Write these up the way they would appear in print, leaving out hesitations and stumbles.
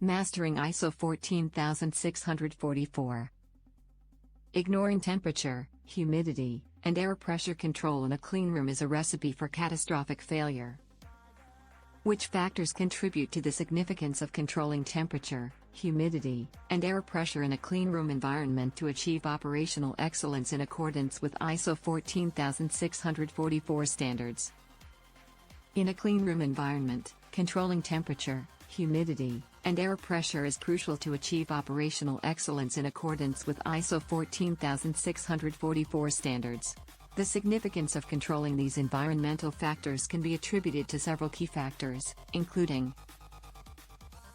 Mastering ISO 14644. Ignoring temperature, humidity, and air pressure control in a cleanroom is a recipe for catastrophic failure. Which factors contribute to the significance of controlling temperature, humidity, and air pressure in a cleanroom environment to achieve operational excellence in accordance with ISO 14644 standards? In a cleanroom environment, controlling temperature, humidity, and air pressure is crucial to achieve operational excellence in accordance with ISO 14644 standards. The significance of controlling these environmental factors can be attributed to several key factors, including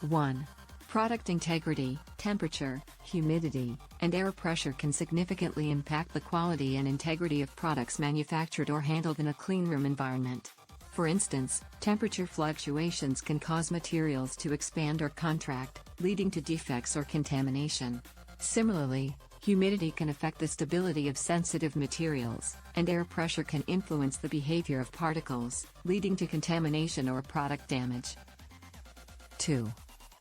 1. Product integrity. Temperature, humidity, and air pressure can significantly impact the quality and integrity of products manufactured or handled in a cleanroom environment. For instance, temperature fluctuations can cause materials to expand or contract, leading to defects or contamination. Similarly, humidity can affect the stability of sensitive materials, and air pressure can influence the behavior of particles, leading to contamination or product damage. 2.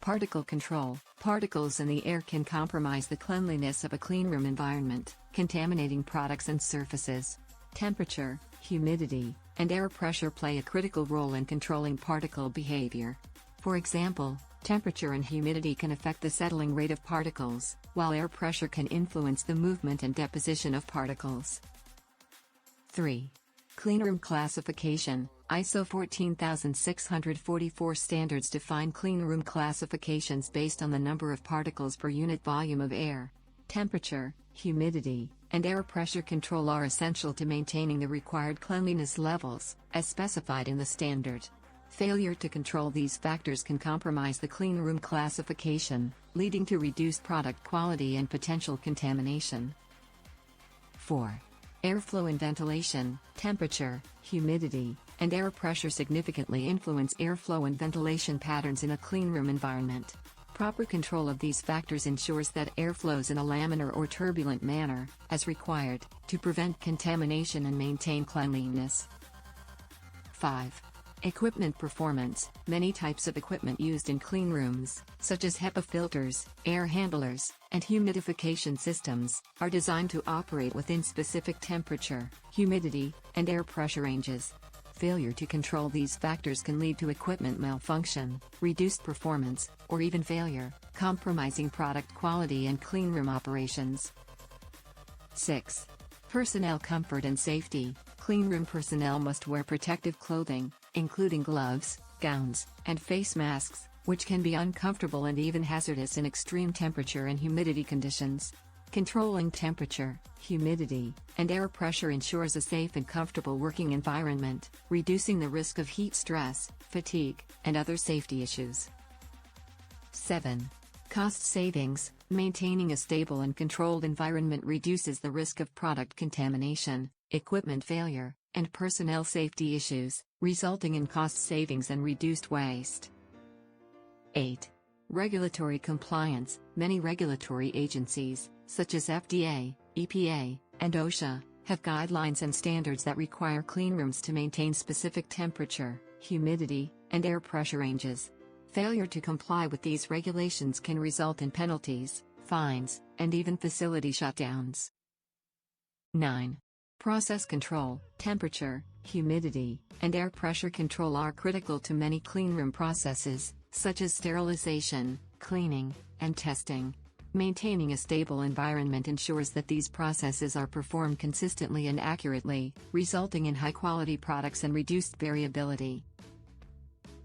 Particle control. Particles in the air can compromise the cleanliness of a cleanroom environment, contaminating products and surfaces. Temperature, humidity, and air pressure play a critical role in controlling particle behavior. For example, temperature and humidity can affect the settling rate of particles, while air pressure can influence the movement and deposition of particles. 3. Cleanroom classification. ISO 14644 standards define cleanroom classifications based on the number of particles per unit volume of air. Temperature, humidity, and air pressure control are essential to maintaining the required cleanliness levels, as specified in the standard. Failure to control these factors can compromise the cleanroom classification, leading to reduced product quality and potential contamination. 4. Airflow and ventilation. Temperature, humidity, and air pressure significantly influence airflow and ventilation patterns in a cleanroom environment. Proper control of these factors ensures that air flows in a laminar or turbulent manner, as required, to prevent contamination and maintain cleanliness. 5. Equipment performance. Many types of equipment used in cleanrooms, such as HEPA filters, air handlers, and humidification systems, are designed to operate within specific temperature, humidity, and air pressure ranges. Failure to control these factors can lead to equipment malfunction, reduced performance, or even failure, compromising product quality and cleanroom operations. 6. Personnel comfort and safety. Cleanroom personnel must wear protective clothing, including gloves, gowns, and face masks, which can be uncomfortable and even hazardous in extreme temperature and humidity conditions. Controlling temperature, humidity, and air pressure ensures a safe and comfortable working environment, reducing the risk of heat stress, fatigue, and other safety issues. 7. Cost savings. Maintaining a stable and controlled environment reduces the risk of product contamination, equipment failure, and personnel safety issues, resulting in cost savings and reduced waste. 8. Regulatory compliance. Many regulatory agencies, such as FDA, EPA, and OSHA, have guidelines and standards that require cleanrooms to maintain specific temperature, humidity, and air pressure ranges. Failure to comply with these regulations can result in penalties, fines, and even facility shutdowns. 9. Process control. Temperature, humidity, and air pressure control are critical to many cleanroom processes, such as sterilization, cleaning, and testing. Maintaining a stable environment ensures that these processes are performed consistently and accurately, resulting in high-quality products and reduced variability.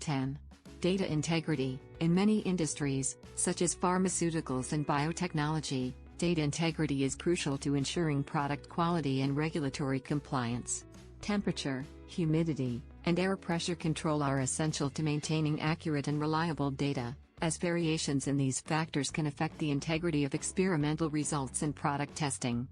10. Data integrity. In many industries, such as pharmaceuticals and biotechnology, data integrity is crucial to ensuring product quality and regulatory compliance. Temperature, humidity, and air pressure control are essential to maintaining accurate and reliable data, as variations in these factors can affect the integrity of experimental results and product testing.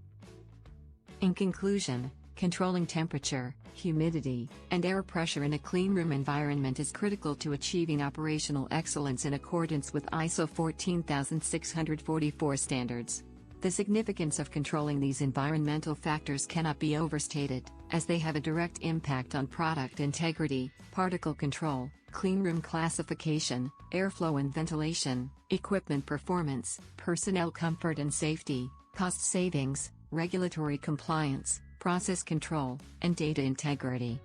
In conclusion, controlling temperature, humidity, and air pressure in a cleanroom environment is critical to achieving operational excellence in accordance with ISO 14644 standards. The significance of controlling these environmental factors cannot be overstated, as they have a direct impact on product integrity, particle control, cleanroom classification, airflow and ventilation, equipment performance, personnel comfort and safety, cost savings, regulatory compliance, process control, and data integrity.